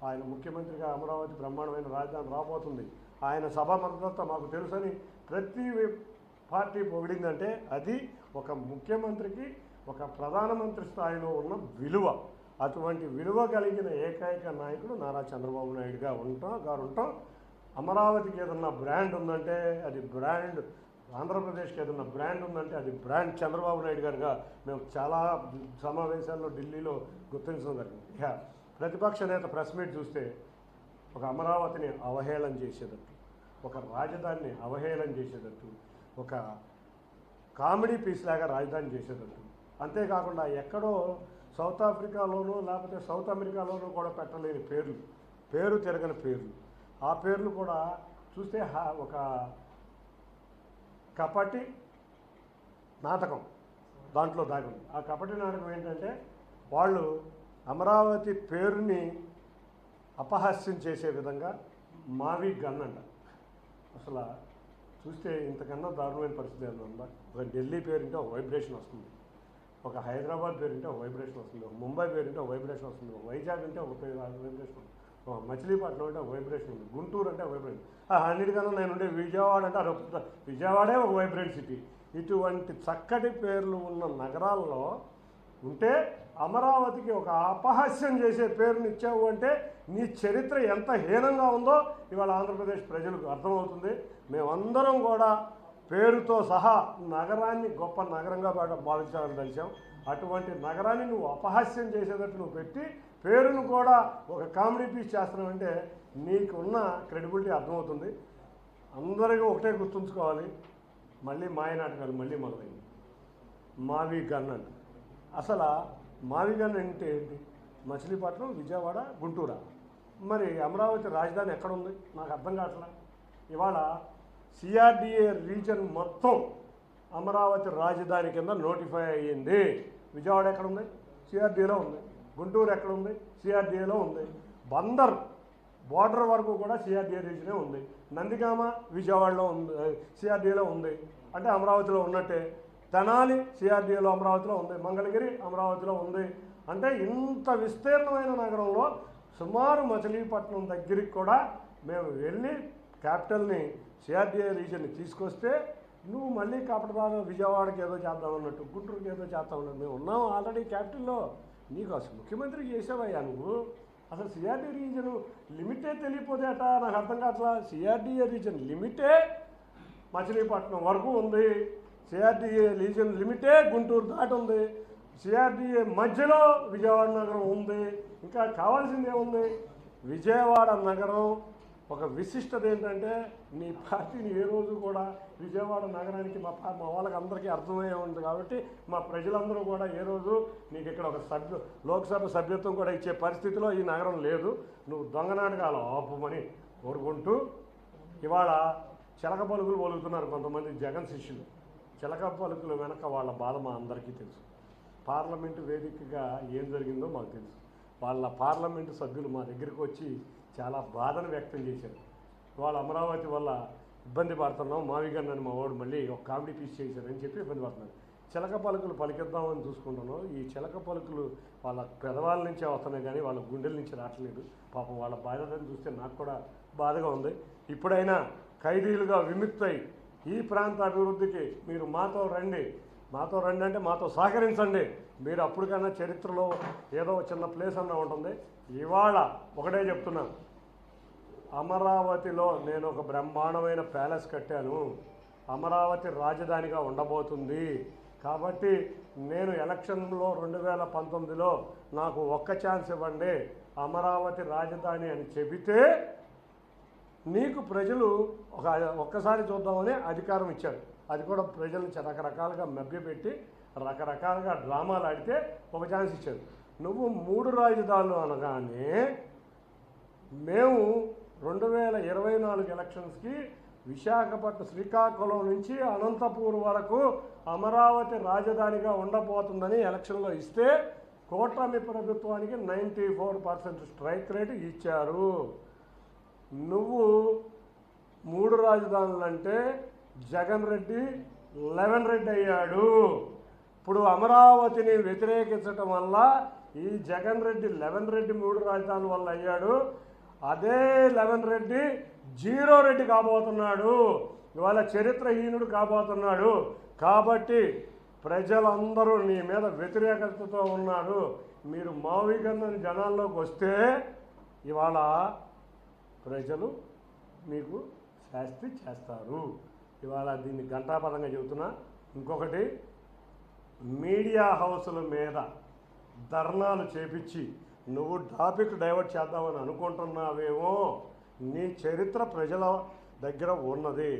ఆయన ముఖ్యమంత్రిగా అమరావతి బ్రహ్మాండమైన రాజధాని రాబోతుంది, ఆయన సభ మద్దతు మాకు తెలుసని ప్రతి పార్టీ పొగిడిందంటే అది ఒక ముఖ్యమంత్రికి ఒక ప్రధానమంత్రి స్థాయిలో ఉన్న విలువ. అటువంటి విలువ కలిగిన ఏకైక నాయకుడు నారా చంద్రబాబు నాయుడు గారు ఉంటాం. అమరావతికి ఏదన్నా బ్రాండ్ ఉందంటే అది బ్రాండ్, ఆంధ్రప్రదేశ్కి ఏదన్నా బ్రాండ్ ఉందంటే అది బ్రాండ్ చంద్రబాబు నాయుడు గారుగా మేము చాలా సమావేశాల్లో ఢిల్లీలో గుర్తించడం జరిగింది. ఇక ప్రతిపక్ష నేత ప్రెస్ మీట్ చూస్తే ఒక అమరావతిని అవహేళన చేసేటట్టు, ఒక రాజధానిని అవహేళన చేసేటట్టు, ఒక కామెడీ పీస్ లాగా రాజధాని చేసేటట్టు, అంతేకాకుండా ఎక్కడో సౌత్ ఆఫ్రికాలోనూ లేకపోతే సౌత్ అమెరికాలోనూ కూడా పెట్టలేని పేరు తిరగని పేర్లు, ఆ పేర్లు కూడా చూస్తే ఒక కపటి నాటకం దాంట్లో దాగి. ఆ కపటి నాటకం ఏంటంటే వాళ్ళు అమరావతి పేరుని అపహాస్యం చేసే విధంగా మావి గన్ అంట. అసలు చూస్తే ఇంతకన్నా దారుణమైన పరిస్థితి ఏమన్నా ఉందా? ఒక ఢిల్లీ పేరుంటే ఒక వైబ్రేషన్ వస్తుంది, ఒక హైదరాబాద్ పేరుంటే ఒక వైబ్రేషన్ వస్తుంది, ఒక ముంబై పేరుంటే ఒక వైబ్రేషన్ వస్తుంది, ఒక వైజాగ్ అంటే ఒక వైబ్రేషన్ ఉంది, ఒక మచిలీపట్నం అంటే ఒక వైబ్రేషన్ ఉంది, గుంటూరు అంటే ఒక వైబ్రేషన్. అన్నిటికన్నా నేను ఉండే విజయవాడ అంటే అది విజయవాడే ఒక వైబ్రెంట్ సిటీ. ఇటువంటి చక్కటి పేర్లు ఉన్న నగరాల్లో ఉంటే అమరావతికి ఒక అపహాస్యం చేసే పేరుని ఇచ్చావు అంటే నీ చరిత్ర ఎంత హీనంగా ఉందో ఇవాళ ఆంధ్రప్రదేశ్ ప్రజలకు అర్థమవుతుంది. మేమందరం కూడా పేరుతో సహా నగరాన్ని గొప్ప నగరంగా భావించాలని తెలిసాం. అటువంటి నగరాన్ని నువ్వు అపహాస్యం చేసేటట్టు నువ్వు పెట్టి పేరును కూడా ఒక కామెడీ పీస్ చేస్తున్నావంటే నీకున్న క్రెడిబిలిటీ అర్థమవుతుంది. అందరికీ ఒకటే గుర్తుంచుకోవాలి, మళ్ళీ మాయనాటకాలు మళ్ళీ మొదలైంది. మావి గన్ అంట. అసలు మావి గన్ అంటే ఏంటి? మచిలీపట్నం, విజయవాడ, గుంటూరా? మరి అమరావతి రాజధాని ఎక్కడుంది? నాకు అర్థం కావట్లా. ఇవాళ సిఆర్డిఏ రీజన్ మొత్తం అమరావతి రాజధాని కింద నోటిఫై అయ్యింది. విజయవాడ ఎక్కడుంది? సిఆర్డిఏలో ఉంది. గుంటూరు ఎక్కడుంది? సిఆర్డిఏలో ఉంది. బందర్ బోర్డర్ వరకు కూడా సిఆర్డిఏ రీజనే ఉంది. నందిగామ విజయవాడలో ఉంది, సిఆర్డిఏలో ఉంది అంటే అమరావతిలో ఉన్నట్టే. తెనాలి సిఆర్డిఏలో అమరావతిలో ఉంది, మంగళగిరి అమరావతిలో ఉంది. అంటే ఇంత విస్తీర్ణమైన నగరంలో సుమారు మచిలీపట్నం దగ్గరికి కూడా మేము వెళ్ళి క్యాపిటల్ని సిఆర్డిఏ రీజన్ని తీసుకొస్తే నువ్వు మళ్ళీ కాపటదారు విజయవాడకి ఏదో చేద్దామన్నట్టు, గుంటూరుకి ఏదో చేద్దామన్నట్టు. మేము ఉన్నాం ఆల్రెడీ క్యాపిటల్లో. నీకు అసలు ముఖ్యమంత్రి చేసావయ్యా నువ్వు. అసలు సిఆర్డిఏ రీజన్ లిమిటే తెలియపోతే అట నాకు అర్థం కావట్లా. సిఆర్డిఏ రీజన్ లిమిటే మచిలీపట్నం వరకు ఉంది, సిఆర్డిఏ రీజన్ లిమిటే గుంటూరు దాటి ఉంది, సిఆర్డిఏ మధ్యలో విజయవాడ నగరం ఉంది. ఇంకా కావాల్సిందే ఉంది. విజయవాడ నగరం ఒక విశిష్టత ఏంటంటే నీ పార్టీని ఏ రోజు కూడా విజయవాడ నగరానికి మా వాళ్ళకి అందరికీ అర్థమయ్యే ఉంది కాబట్టి మా ప్రజలందరూ కూడా ఏ రోజు నీకు ఇక్కడ ఒక లోక్సభ సభ్యత్వం కూడా ఇచ్చే పరిస్థితిలో ఈ నగరం లేదు. నువ్వు దొంగనాటకాలు ఆపమని కోరుకుంటూ ఇవాళ చిలక పలుకులు పలుకుతున్నారు కొంతమంది జగన్ శిష్యులు. చిలక పలుకుల వెనక వాళ్ళ బాధ మా అందరికీ తెలుసు. పార్లమెంటు వేదికగా ఏం జరిగిందో మాకు తెలుసు. వాళ్ళ పార్లమెంటు సభ్యులు మా దగ్గరికి వచ్చి చాలా బాధను వ్యక్తం చేశారు. వాళ్ళ అమరావతి వల్ల ఇబ్బంది పడుతున్నాం, మావిగన్నని మా వాడు మళ్ళీ ఒక కామెడీ పీస్ చేశారని చెప్పి ఇబ్బంది పడుతున్నారు. చిలక పలుకులు పలికిద్దామని చూసుకుంటున్నాం. ఈ చిలక పలుకులు వాళ్ళ పెదవాళ్ళ నుంచే వస్తున్నాయి కానీ వాళ్ళ గుండెల నుంచి రావట్లేదు. పాపం వాళ్ళ బాధలను చూస్తే నాకు కూడా బాధగా ఉంది. ఇప్పుడైనా ఖైదీలుగా విముక్తై ఈ ప్రాంత అభివృద్ధికి మీరు మాతో రండి అంటే మాతో సహకరించండి. మీరు అప్పటికన్నా చరిత్రలో ఏదో చిన్న ప్లేస్ అన్నా ఉంటుంది. ఇవాళ ఒకటే చెప్తున్నాను, అమరావతిలో నేను ఒక బ్రహ్మాండమైన ప్యాలెస్ కట్టాను. అమరావతి రాజధానిగా ఉండబోతుంది. కాబట్టి నేను ఎలక్షన్లో 2019లో నాకు ఒక్క ఛాన్స్ ఇవ్వండి, అమరావతి రాజధాని అని చెబితే నీకు ప్రజలు ఒక్కసారి చూద్దామని అధికారం ఇచ్చారు. అది కూడా ప్రజలను రకరకాలుగా మభ్యపెట్టి రకరకాలుగా డ్రామాలు ఆడితే ఒక ఛాన్స్ ఇచ్చారు. నువ్వు 3 రాజధానులు అనగానే మేము 2024 ఎలక్షన్స్కి విశాఖపట్నం శ్రీకాకుళం నుంచి అనంతపూర్ వరకు అమరావతి రాజధానిగా ఉండబోతుందని ఎలక్షన్లో ఇస్తే కూటమి ప్రభుత్వానికి 94% స్ట్రైక్ రేటు ఇచ్చారు. నువ్వు 3 రాజధానులు అంటే జగన్ రెడ్డి 11 రెడ్డి అయ్యాడు. ఇప్పుడు అమరావతిని వ్యతిరేకించటం వల్ల ఈ జగన్ రెడ్డి 11 రెడ్డి 3 రాజధానుల వల్ల అయ్యాడు. అదే 11 రెడ్డి 0 రెడ్డి కాబోతున్నాడు. ఇవాళ చరిత్రహీనుడు కాబోతున్నాడు. కాబట్టి ప్రజలందరూ నీ మీద వ్యతిరేకతతో ఉన్నారు. మీరు మావిగన్నని జనాల్లోకి వస్తే ఇవాళ ప్రజలు మీకు శాస్తి చేస్తారు. ఇవాళ దీన్ని ఘంటాపదంగా చెబుతున్నా. ఇంకొకటి, మీడియా హౌసుల మీద ధర్నాలు చేపించి నువ్వు టాపిక్ డైవర్ట్ చేద్దామని అనుకుంటున్నావేమో. నీ చరిత్ర ప్రజల దగ్గర ఉన్నది.